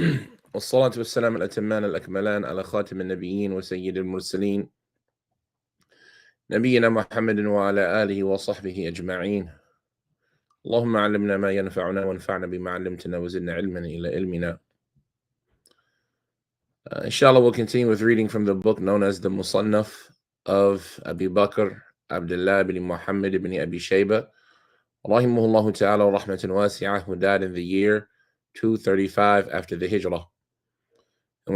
والصلاة والسلام الأتمان الأكملان على خاتم النبيين وسيد المرسلين نبينا محمد وعلى آله وصحبه أجمعين. اللهم علمنا ما ينفعنا وانفعنا بما علمتنا وزدنا علما إلى علمنا. Inshallah, we'll continue with reading from the book known as the Musannaf of Abu Bakr Abdullah ibn Muhammad ibn Abi Shayba, rahimahullah ta'ala rahmatan wasi'ah, who died in the year 235 after the Hijrah. And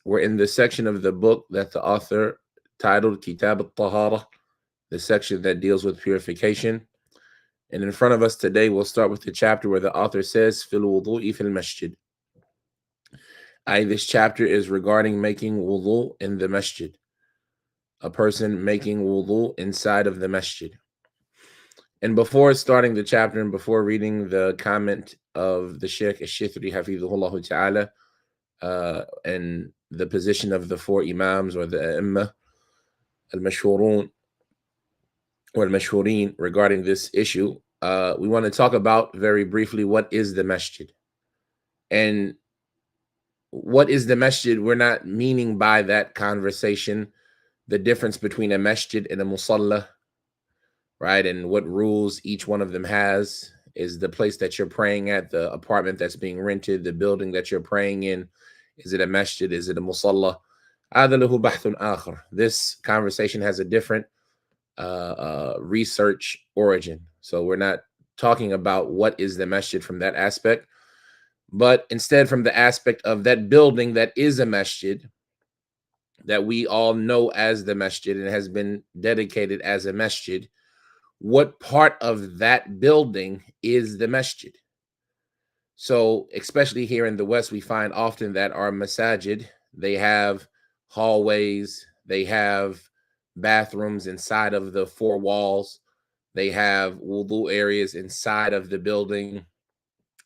we're in the section of the book that the author titled Kitab al-Tahara, the section that deals with purification. And in front of us today, we'll start with the chapter where the author says, Fil wudu'i fil masjid. This chapter is regarding making wudu in the masjid. A person making wudu inside of the masjid. And before starting the chapter and before reading the comment of the Sheikh Ash-Shithri Hafidhullah Ta'ala, and the position of the four imams or the A'imma al-Mashhurun or al-Mashhureen regarding this issue, we want to talk about very briefly what is the masjid. And what is the masjid? We're not meaning by that conversation the difference between a masjid and a musalla, right? And what rules each one of them has. Is the place that you're praying at, the apartment that's being rented, the building that you're praying in, is it a masjid? Is it a musalla? This conversation has a different research origin. So we're not talking about what is the masjid from that aspect, but instead from the aspect of that building that is a masjid, that we all know as the masjid and has been dedicated as a masjid. What part of that building is the masjid? So especially here in the West, we find often that our masajid, they have hallways, they have bathrooms inside of the four walls, they have wudu areas inside of the building,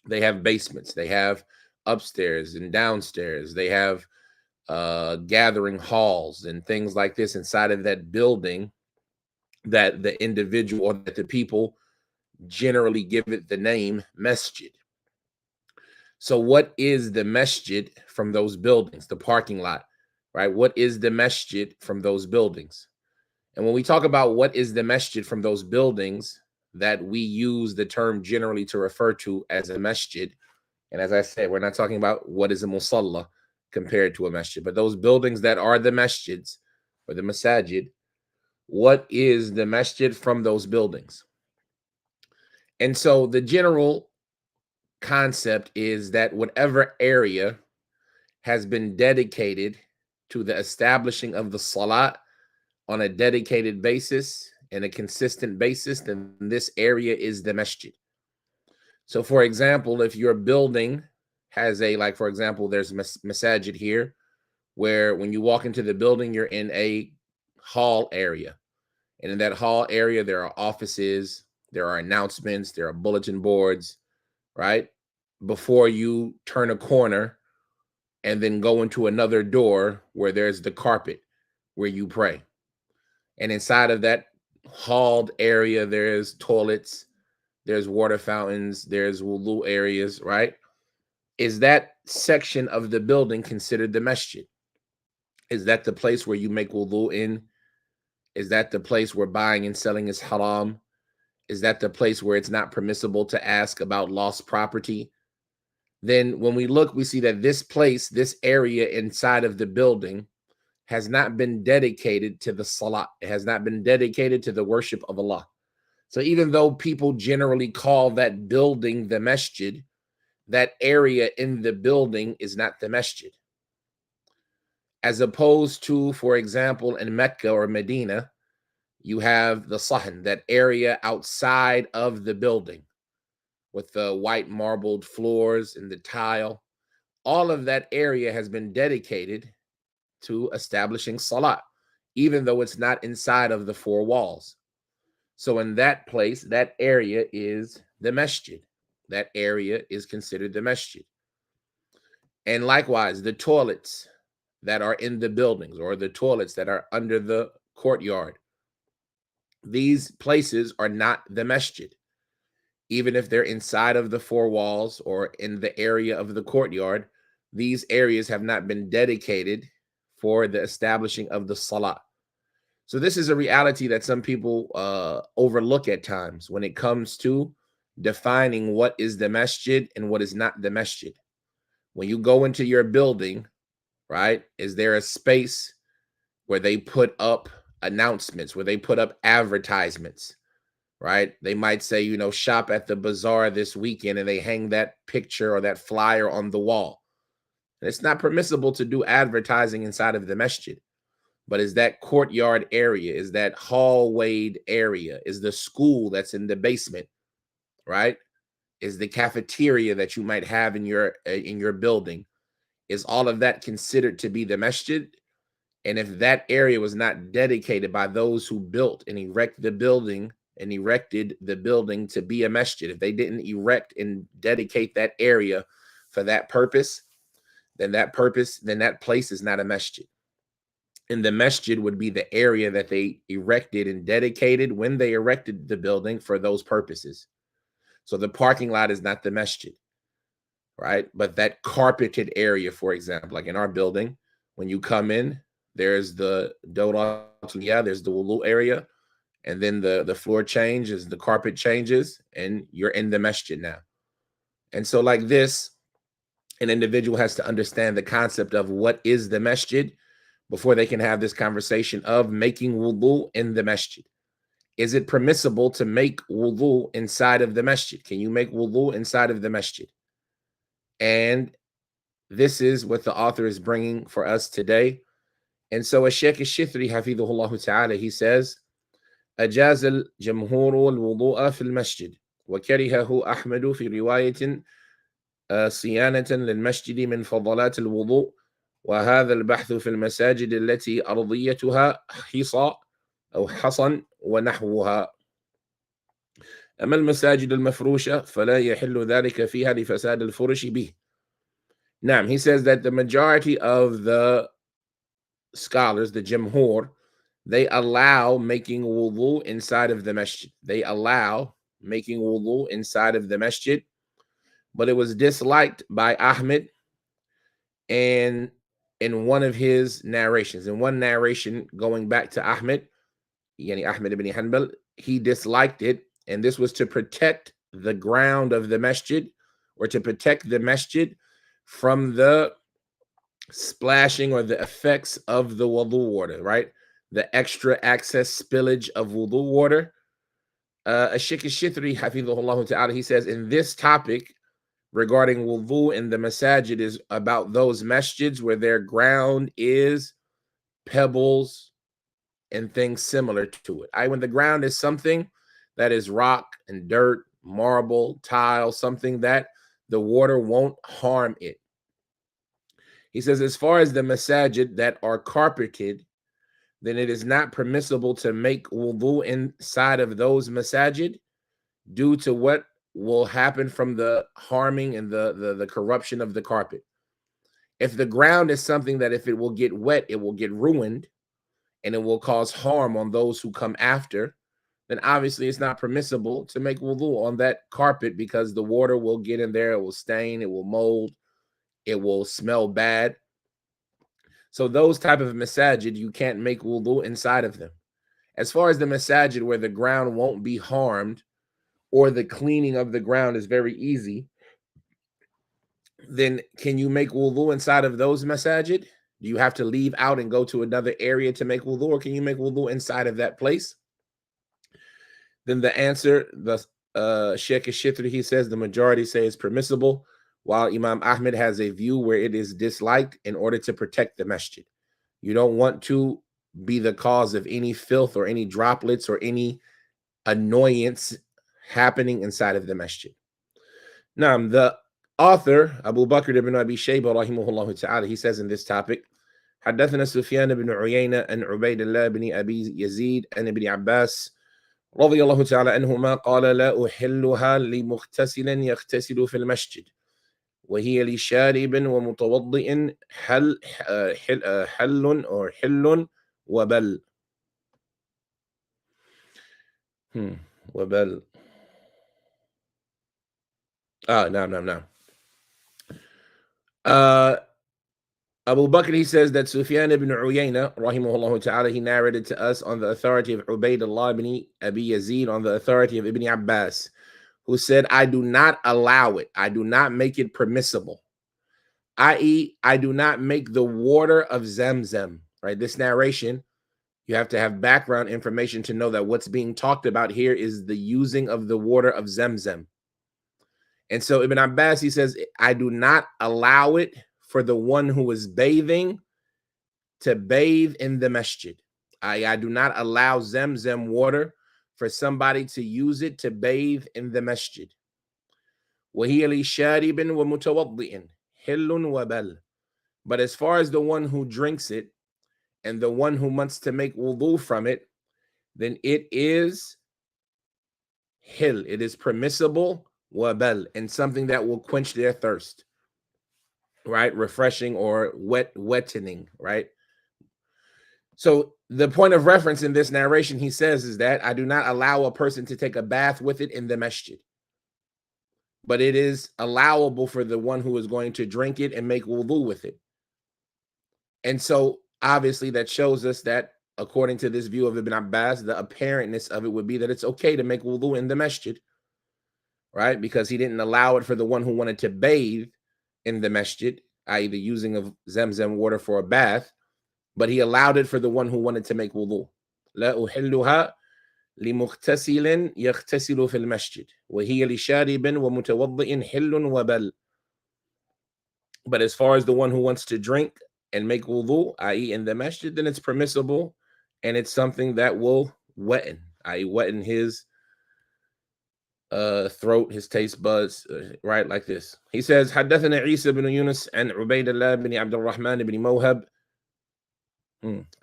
they have basements, they have upstairs and downstairs, they have gathering halls and things like this inside of that building, that the individual or that the people generally give it the name masjid. So what is the masjid from those buildings? The parking lot, right? What is the masjid from those buildings? And when we talk about what is the masjid from those buildings, that we use the term generally to refer to as a masjid. And as I said, we're not talking about what is a musalla compared to a masjid, but those buildings that are the masjids or the masajid, what is the masjid from those buildings? And so the general concept is that whatever area has been dedicated to the establishing of the salat on a dedicated basis and a consistent basis, then this area is the masjid. So for example, if your building has like for example, there's masajid here, where when you walk into the building, you're in a hall area. And in that hall area, there are offices, there are announcements, there are bulletin boards, right? Before you turn a corner and then go into another door where there's the carpet where you pray. And inside of that halled area, there's toilets, there's water fountains, there's wudu areas, right? Is that section of the building considered the masjid? Is that the place where you make wudu in? Is that the place where buying and selling is haram? Is that the place where it's not permissible to ask about lost property? Then when we look, we see that this place, this area inside of the building has not been dedicated to the salat. It has not been dedicated to the worship of Allah. So even though people generally call that building the masjid, that area in the building is not the masjid. As opposed to, for example, in Mecca or Medina, you have the sahn, that area outside of the building with the white marbled floors and the tile. All of that area has been dedicated to establishing salat, even though it's not inside of the four walls. So in that place, that area is the masjid. That area is considered the masjid. And likewise, the toilets that are in the buildings or the toilets that are under the courtyard, these places are not the masjid. Even if they're inside of the four walls or in the area of the courtyard, these areas have not been dedicated for the establishing of the salah. So this is a reality that some people overlook at times when it comes to defining what is the masjid and what is not the masjid. When you go into your building, right, is there a space where they put up announcements, where they put up advertisements, right? They might say, you know, shop at the bazaar this weekend, and they hang that picture or that flyer on the wall. And it's not permissible to do advertising inside of the masjid. But is that courtyard area, is that hallwayed area, is the school that's in the basement, right? Is the cafeteria that you might have in your building, is all of that considered to be the masjid? And if that area was not dedicated by those who built and erected the building to be a masjid, if they didn't erect and dedicate that area for that purpose, then that place is not a masjid. And the masjid would be the area that they erected and dedicated when they erected the building for those purposes. So the parking lot is not the masjid, right? But that carpeted area, for example, like in our building, when you come in, there's the there's the wudu area, and then the floor changes, the carpet changes, and you're in the masjid now. And so like this, an individual has to understand the concept of what is the masjid before they can have this conversation of making wudu in the masjid. Is it permissible to make wudu inside of the masjid? Can you make wudu inside of the masjid? And this is what the author is bringing for us today. And so Shaykh al-Shithri, hafidhullah ta'ala, he says, أجاز الجمهور الوضوء في المسجد وكرهه أحمد في رواية صيانة للمسجد من فضلات الوضوء وهذا البحث في المساجد التي أرضيتها حصى أو حصن ونحوها. أما المساجد المفروشة فلا يحل ذلك فيها لفساد الفرش به. Now, he says that the majority of the scholars, the Jumhur, they allow making wudu inside of the masjid. They allow making wudu inside of the masjid, but it was disliked by Ahmed and in one of his narrations. In one narration going back to Ahmed, yani Ahmed ibn Hanbal, he disliked it, and this was to protect the ground of the masjid, or to protect the masjid from the splashing or the effects of the wudu water, right? The extra access spillage of wudu water. Shaykh al-Shithri, hafidhullah ta'ala, he says in this topic regarding wudu in the masajid is about those masjids where their ground is pebbles and things similar to it. When the ground is something that is rock and dirt, marble, tile, something that the water won't harm it. He says, as far as the masajid that are carpeted, then it is not permissible to make wudu inside of those masajid due to what will happen from the harming and the corruption of the carpet. If the ground is something that if it will get wet, it will get ruined and it will cause harm on those who come after, then obviously it's not permissible to make wudu on that carpet because the water will get in there, it will stain, it will mold, it will smell bad. So those type of masajid, you can't make wudu inside of them. As far as the masajid where the ground won't be harmed or the cleaning of the ground is very easy, then can you make wudu inside of those masajid? Do you have to leave out and go to another area to make wudu, or can you make wudu inside of that place? Then the answer, the Sheikh al-Shithri, he says the majority say it's permissible, while Imam Ahmed has a view where it is disliked in order to protect the masjid. You don't want to be the cause of any filth or any droplets or any annoyance happening inside of the masjid. Now, the author, Abu Bakr ibn Abi Shayba, rahimahullah ta'ala, he says in this topic, حدثنا سفيان بن عيينة عن عبيد الله بن أبي يزيد عن ابن عباس رضي الله تعالى عنهما قال لا أحلها لمغتسل يغتسل في المسجد وهي لشارب ومتوضئ حل وبل. وبل. نعم. Uh, Abu Bakr, he says that Sufyan ibn Uyayna, rahimahullah ta'ala, he narrated to us on the authority of Ubaydullah ibn Abi Yazid, on the authority of Ibn Abbas, who said, I do not allow it. I do not make it permissible. I.e., I do not make the water of Zamzam, right? This narration, you have to have background information to know that what's being talked about here is the using of the water of Zamzam. And so Ibn Abbas, he says, I do not allow it for the one who is bathing to bathe in the masjid. I do not allow Zamzam water for somebody to use it to bathe in the masjid. وَهِيَ لِشَارِبٍ وَمُتَوَضِّئٍ حِلٌّ وَبَلٌ. But as far as the one who drinks it and the one who wants to make wudu from it, then it is hil. It is permissible, wabal, and something that will quench their thirst, right? Refreshing or wettening, right? So the point of reference in this narration, he says, is that I do not allow a person to take a bath with it in the masjid, but it is allowable for the one who is going to drink it and make wudu with it. And so obviously that shows us that according to this view of Ibn Abbas, the apparentness of it would be that it's okay to make wudu in the masjid, right? Because he didn't allow it for the one who wanted to bathe in the masjid, i.e. the using of Zamzam water for a bath, but he allowed it for the one who wanted to make wudu. لا أحلها لمغتسل يغتسل في المسجد وهي لشارب ومتوضئ حل وبل. But as far as the one who wants to drink and make wudu, i.e. in the masjid, then it's permissible, and it's something that will wetten, i.e. wetten his throat, his taste buds, right, like this. He says, حدثنا عيسى بن يونس عن عبيد الله بن عبد الرحمن بن موهب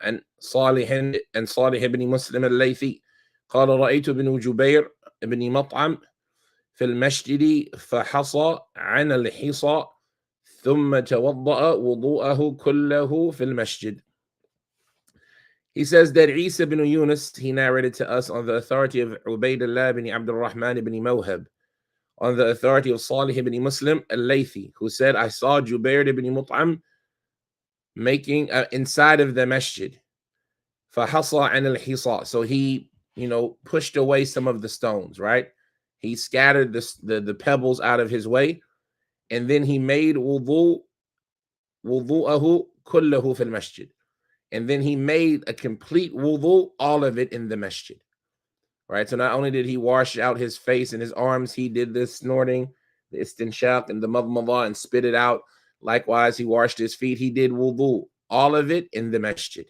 عن صالح بن مسلم الليثي قال رأيت بن جبير بن مطعم في المسجد فحصى عن الحصى ثم توضأ وضوءه كله في المسجد. He says that Isa bin Yunus, he narrated to us on the authority of Ubaydullah bin Abdul Rahman bin Mawhab, on the authority of Salih ibn Muslim al-Laythi, who said, I saw Jubair ibn Mut'am making inside of the masjid. فَحَصَى عَنَ الْحِصَى. So he, pushed away some of the stones, right? He scattered the pebbles out of his way, and then he made wudu'ahu kullahu fil masjid. And then he made a complete wudu, all of it in the masjid. Right? So not only did he wash out his face and his arms, he did the snorting, the istinshaq, and the madmadah, and spit it out. Likewise, he washed his feet. He did wudu, all of it in the masjid.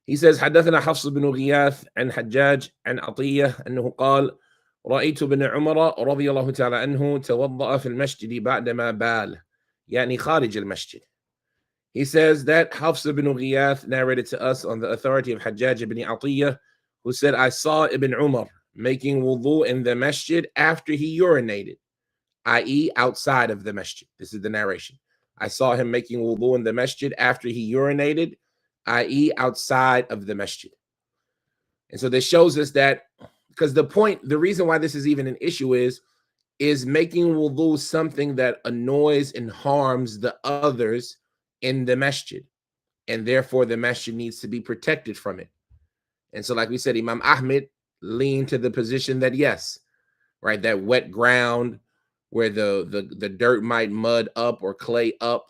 He says, حدثنا حفص بن غياث عن حجاج عن عطية أنه قال رأيت بن عمر رضي الله تعالى عنه توضأ في المسجد بعدما بال يعني خارج المسجد. He says that Hafs ibn Ghiyath narrated to us on the authority of Hajjaj ibn Atiyah, who said, I saw Ibn Umar making wudu in the masjid after he urinated, i.e. outside of the masjid. This is the narration. I saw him making wudu in the masjid after he urinated, i.e. outside of the masjid. And so this shows us that, because the reason why this is even an issue is making wudu something that annoys and harms the others in the masjid, and therefore the masjid needs to be protected from it. And so, like we said, Imam Ahmed leaned to the position that yes, right, that wet ground where the dirt might mud up or clay up,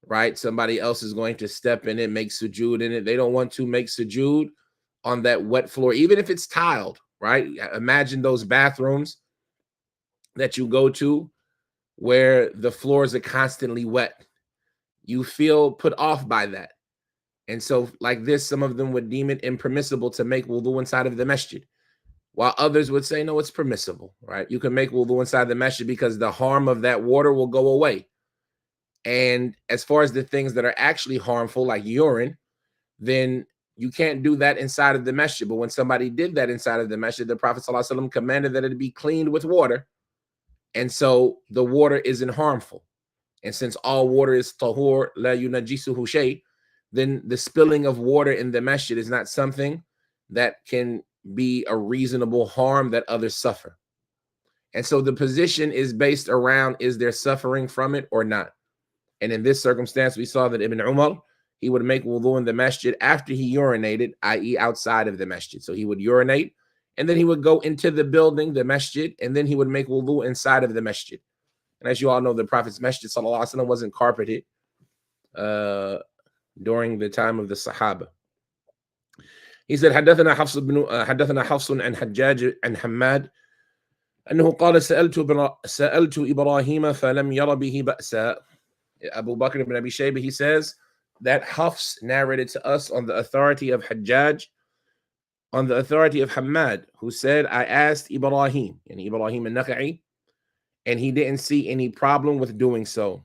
right, somebody else is going to step in it, make sujood in it. They don't want to make sujood on that wet floor, even if it's tiled, right? Imagine those bathrooms that you go to where the floors are constantly wet. You feel put off by that. And so like this, some of them would deem it impermissible to make wudu inside of the masjid, while others would say, no, it's permissible, right? You can make wudu inside the masjid because the harm of that water will go away. And as far as the things that are actually harmful, like urine, then you can't do that inside of the masjid. But when somebody did that inside of the masjid, the Prophet ﷺ commanded that it be cleaned with water. And so the water isn't harmful. And since all water is tahur, la yunajisuhu shay, then the spilling of water in the masjid is not something that can be a reasonable harm that others suffer. And so the position is based around, is there suffering from it or not? And in this circumstance, we saw that Ibn Umar, he would make wudu in the masjid after he urinated, i.e. outside of the masjid. So he would urinate, and then he would go into the building, the masjid, and then he would make wudu inside of the masjid. And as you all know, the Prophet's masjid, sallallahu alaihi wasallam, wasn't carpeted during the time of the Sahaba. He said, حدثنا حفص عن حجاج عن حماد أنه قال سألت إبراهيم فلم ير به بأسا. Abu Bakr ibn Abi Shaybah, he says that Hafs narrated to us on the authority of Hajjaj, on the authority of Hamad, who said, I asked Ibrahim, and Ibrahim al-Nakha'i, and he didn't see any problem with doing so.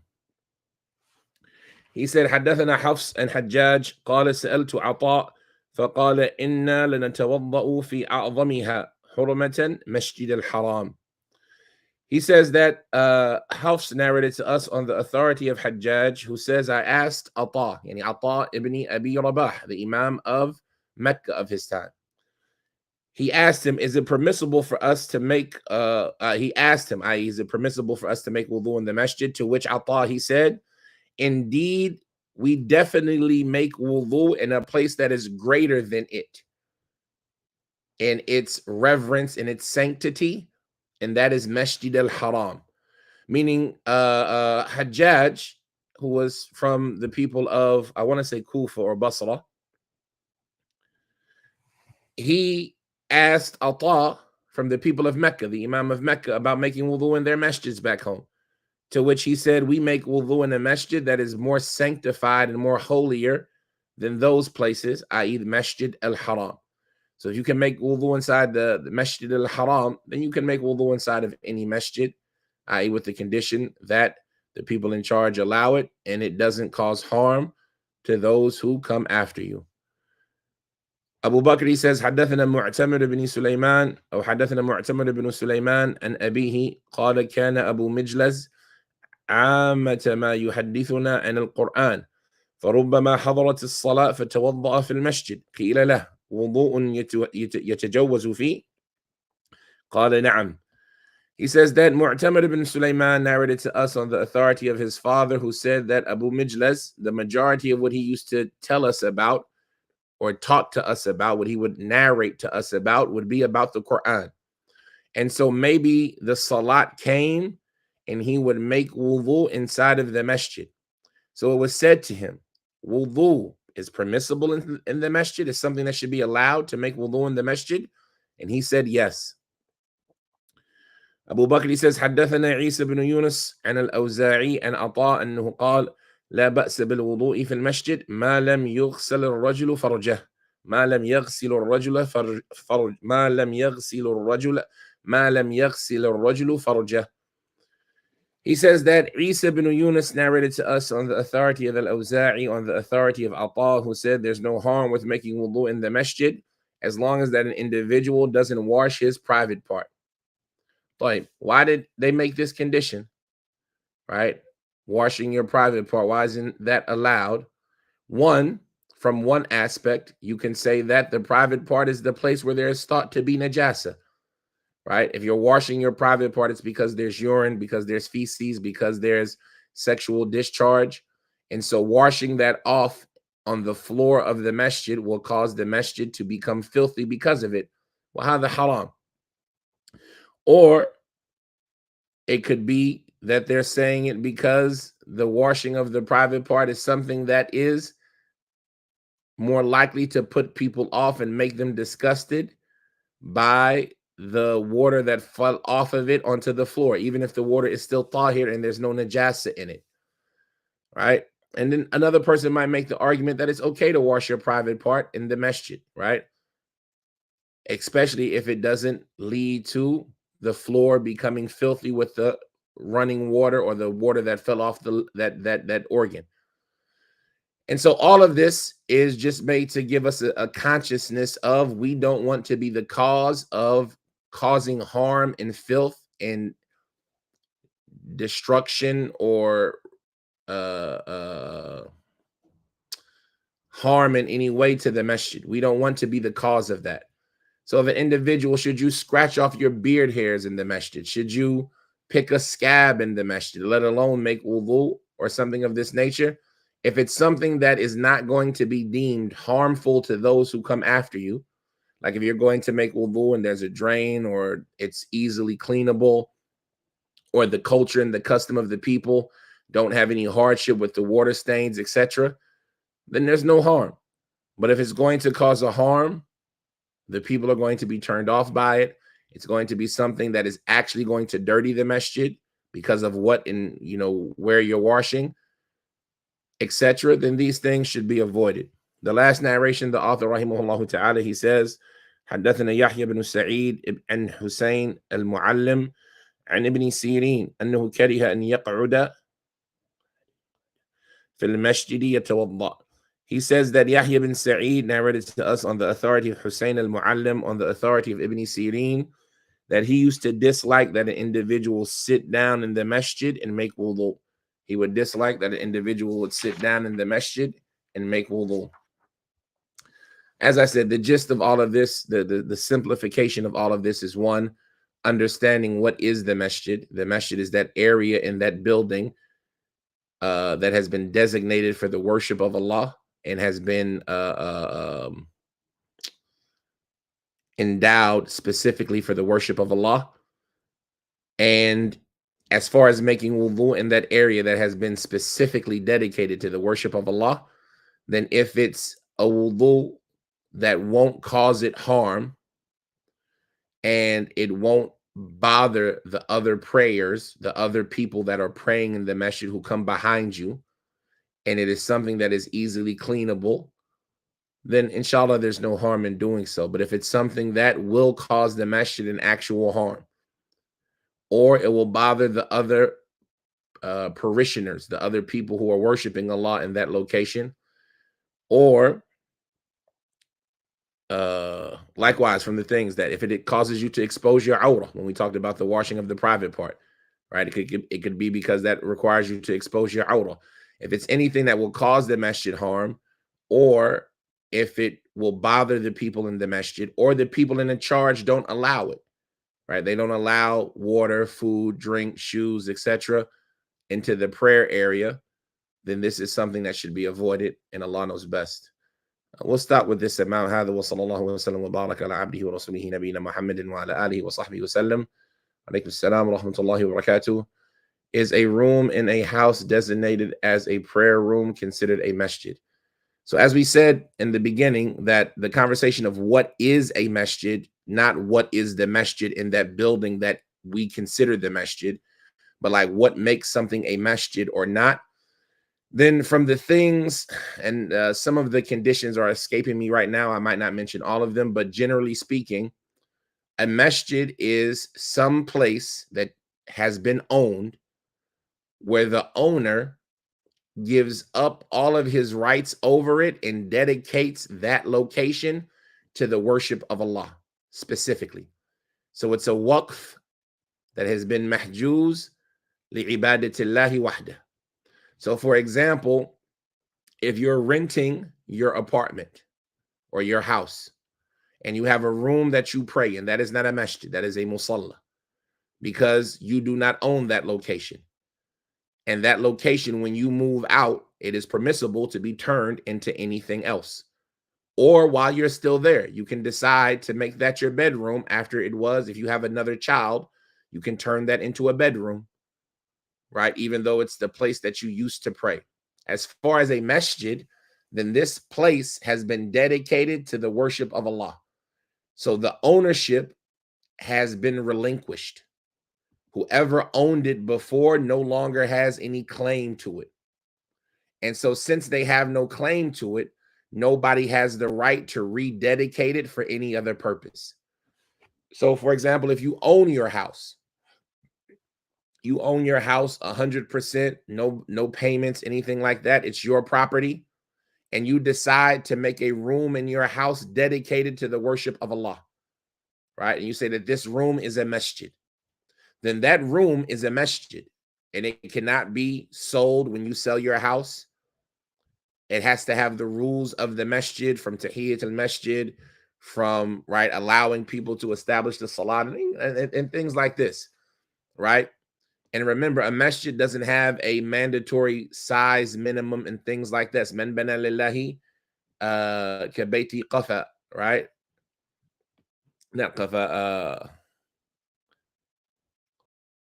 He said, حدثنا حفص and Hajjaj قال سألت عطاء فقال إنا لنتوضأ في أعظمها حرمة مسجد الحرام. He says that Hafs narrated to us on the authority of Hajjaj, who says, I asked Ata, yani Ata ibn Abi Rabah, the Imam of Mecca of his time. He asked him, is it permissible for us to make, he asked him, i.e., is it permissible for us to make wudu in the masjid? To which Ata, he said, indeed, we definitely make wudu in a place that is greater than it, in its reverence, in its sanctity, and that is Masjid al-Haram. Meaning Hajjaj, who was from the people of, I want to say Kufa or Basra, he asked Ata from the people of Mecca, the Imam of Mecca, about making wudu in their masjids back home. To which he said, we make wudu in a masjid that is more sanctified and more holier than those places, i.e. the Masjid al-Haram. So if you can make wudu inside the Masjid al-Haram, then you can make wudu inside of any masjid, i.e. with the condition that the people in charge allow it and it doesn't cause harm to those who come after you. Abu Bakr, he says, حدثنا معتمر بن سليمان أو حدثنا معتمر بن سليمان عن أبيه قال كان أبو مجلز عامة ما يحدثنا عن القرآن فربما حضرت الصلاة فتوضأ في المسجد قيل له وضوء يتجوز فيه قال نعم. He says that Mu'tamir ibn Sulaiman narrated to us on the authority of his father, who said that Abu Mijlas, the majority of what he used to tell us about or talk to us about, what he would narrate to us about, would be about the Quran. And so maybe the salat came and he would make wudu inside of the masjid. So it was said to him, wudu is permissible in the masjid, is something that should be allowed to make wudu in the masjid? And he said yes. Abu Bakr, he says, حدثنا عيسى بن يونس عن الأوزاعي عن عطاء أنه قال لا بأس بالوضوء في المسجد ما لم يغسل الرجل فرجه ما لم يغسل الرجل فرجه. He says that Isa ibn Yunus narrated to us on the authority of Al-Awza'i, on the authority of Ata, who said there's no harm with making wudu in the masjid as long as that an individual doesn't wash his private part. Like, why did they make this condition? Right? Washing your private part, why isn't that allowed? One, from one aspect, you can say that the private part is the place where there is thought to be najasa. Right? If you're washing your private part, it's because there's urine, because there's feces, because there's sexual discharge. And so washing that off on the floor of the masjid will cause the masjid to become filthy because of it. وَهَذَا haram. Or it could be that they're saying it because the washing of the private part is something that is more likely to put people off and make them disgusted by the water that fell off of it onto the floor, even if the water is still tahir and there's no najasa in it, right? And then another person might make the argument that it's okay to wash your private part in the masjid, right? Especially if it doesn't lead to the floor becoming filthy with the running water or the water that fell off that organ. And so all of this is just made to give us a consciousness of, we don't want to be the cause of causing harm and filth and destruction or harm in any way to the masjid. We don't want to be the cause of that. So if an individual, should you scratch off your beard hairs in the masjid? Should you pick a scab in the masjid, let alone make wudu or something of this nature? If it's something that is not going to be deemed harmful to those who come after you, like if you're going to make wudu and there's a drain or it's easily cleanable, or the culture and the custom of the people don't have any hardship with the water stains, etc., then there's no harm. But if it's going to cause a harm, the people are going to be turned off by it. It's going to be something that is actually going to dirty the masjid because of what in, where you're washing, etc. Then these things should be avoided. The last narration, the author rahimahullah ta'ala, he says, حدثنا يحيى بن سعيد عن حسين المعلم عن ابن سيرين أنه كره أن يقعد في المسجد يتوضأ. He says that Yahya bin Sa'id narrated to us on the authority of Hussein al-Muallim, on the authority of Ibn Sirin, that he used to dislike that an individual sit down in the masjid and make wudu. He would dislike that an individual would sit down in the masjid and make wudu. As I said, the gist of all of this, the simplification of all of this is, one, understanding what is the masjid. The masjid is that area in that building that has been designated for the worship of Allah and has been endowed specifically for the worship of Allah. And as far as making wudu in that area that has been specifically dedicated to the worship of Allah, then if it's a wudu that won't cause it harm and it won't bother the other prayers, the other people that are praying in the masjid who come behind you, and it is something that is easily cleanable, then inshallah there's no harm in doing so. But if it's something that will cause the masjid an actual harm, or it will bother the other parishioners, the other people who are worshiping Allah in that location, or likewise from the things that if it causes you to expose your awrah, when we talked about the washing of the private part, right? It could be because that requires you to expose your awrah. If it's anything that will cause the masjid harm, or if it will bother the people in the masjid, or the people in charge don't allow it, right? They don't allow water, food, drink, shoes, etc. into the prayer area, then this is something that should be avoided, and Allah knows best. We'll stop with this amount. هذا وصلى الله وسلم وبارك على عبده ورسوله نبينا محمد وعلى آله وصحبه وسلم. عليكم السلام ورحمة الله وبركاته. Is a room in a house designated as a prayer room considered a masjid? So as we said in the beginning, that the conversation of what is a masjid, not what is the masjid in that building that we consider the masjid, but like what makes something a masjid or not. Then from the things, and some of the conditions are escaping me right now, I might not mention all of them, but generally speaking, a masjid is some place that has been owned where the owner gives up all of his rights over it and dedicates that location to the worship of Allah specifically. So it's a waqf that has been mahjuz li'ibadatillahi wahda. So for example, if you're renting your apartment or your house and you have a room that you pray in, that is not a masjid, that is a musalla, because you do not own that location. And that location, when you move out, it is permissible to be turned into anything else. Or while you're still there, you can decide to make that your bedroom after it was. If you have another child, you can turn that into a bedroom, right? Even though it's the place that you used to pray. As far as a masjid, then this place has been dedicated to the worship of Allah. So the ownership has been relinquished. Whoever owned it before no longer has any claim to it. And so since they have no claim to it, nobody has the right to rededicate it for any other purpose. So for example, if you own your house, you own your house 100%, no payments, anything like that, it's your property, and you decide to make a room in your house dedicated to the worship of Allah, right? And you say that this room is a masjid. Then that room is a masjid, and it cannot be sold when you sell your house. It has to have the rules of the masjid, from tahiyyat al-masjid, from, right, allowing people to establish the salat and things like this, right? And remember, a masjid doesn't have a mandatory size minimum and things like this. Man bana lillahi kabaiti qafa, right? Not qafa,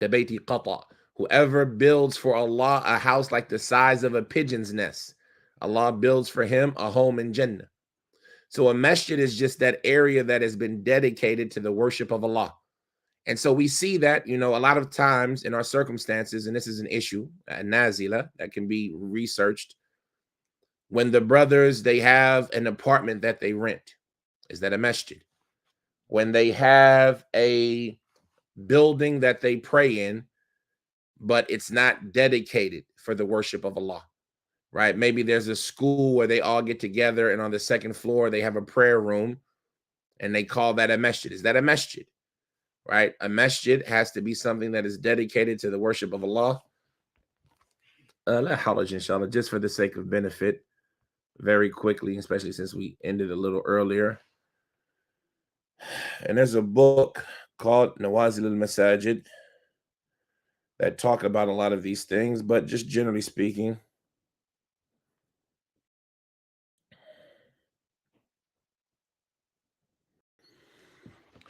kabaiti qata. Whoever builds for Allah a house like the size of a pigeon's nest, Allah builds for him a home in Jannah. So a masjid is just that area that has been dedicated to the worship of Allah. And so we see that, a lot of times in our circumstances, and this is an issue, nazila, that can be researched. When the brothers, they have an apartment that they rent, is that a masjid? When they have a building that they pray in, but it's not dedicated for the worship of Allah, right? Maybe there's a school where they all get together and on the second floor, they have a prayer room and they call that a masjid. Is that a masjid? Right? A masjid has to be something that is dedicated to the worship of Allah. La haraj, inshallah, just for the sake of benefit, very quickly, especially since we ended a little earlier. And there's a book called Nawazil al-Masajid that talk about a lot of these things, but just generally speaking,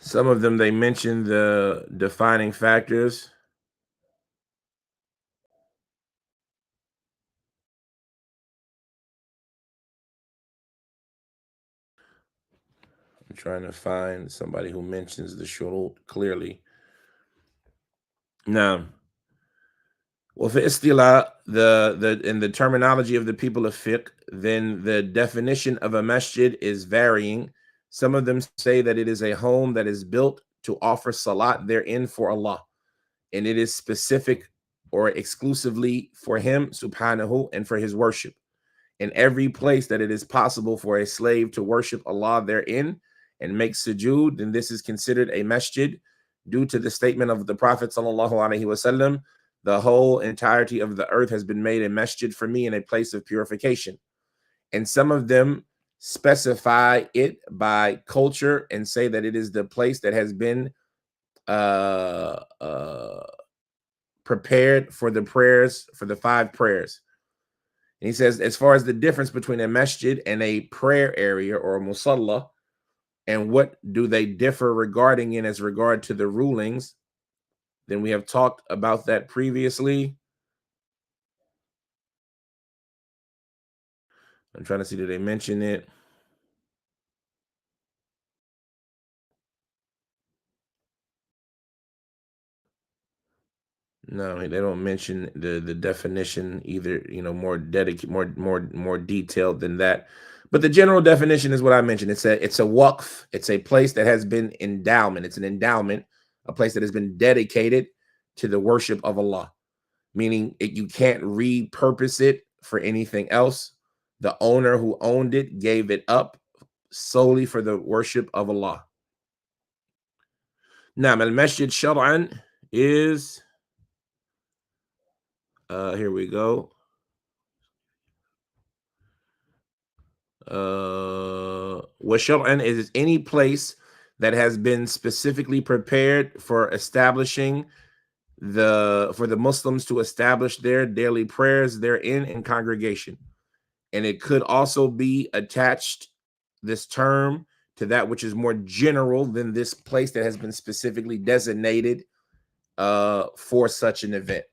some of them, they mention the defining factors. I'm trying to find somebody who mentions the shurut clearly. Now, well, for istila, in the terminology of the people of fiqh, then the definition of a masjid is varying. Some of them say that it is a home that is built to offer salat therein for Allah, and it is specific or exclusively for Him, subhanahu, and for His worship. In every place that it is possible for a slave to worship Allah therein and make sujood, then this is considered a masjid, due to the statement of the Prophet sallallahu alaihi wasallam, the whole entirety of the earth has been made a masjid for me, in a place of purification. And some of them specify it by culture and say that it is the place that has been prepared for the prayers, for the 5 prayers. And he says, as far as the difference between a masjid and a prayer area or a musalla, and what do they differ regarding in as regard to the rulings, then we have talked about that previously. I'm trying to see, did they mention it? No, they don't mention the definition either, more dedicated, more detailed than that. But the general definition is what I mentioned. It's a waqf. It's a place that has been endowment. It's an endowment, a place that has been dedicated to the worship of Allah, meaning you can't repurpose it for anything else. The owner who owned it gave it up solely for the worship of Allah. Now, al-masjid shar'an is, here we go. Washar'an is any place that has been specifically prepared for establishing for the Muslims to establish their daily prayers therein in congregation. And it could also be attached, this term, to that which is more general than this place that has been specifically designated for such an event.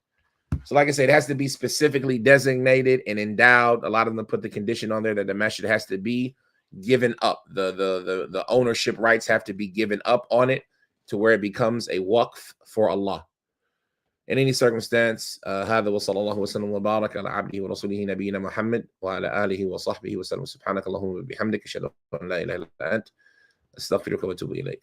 So like I said, it has to be specifically designated and endowed. A lot of them put the condition on there that the masjid has to be given up. The ownership rights have to be given up on it to where it becomes a waqf for Allah. In any circumstance, هذا وصلى الله وسلم وبارك على عبده ورسوله نبينا محمد وعلى آله وصحبه وسلم. سبحانك اللهم وبحمدك أشهد أن لا إله إلا أنت أستغفرك وأتوب إليك.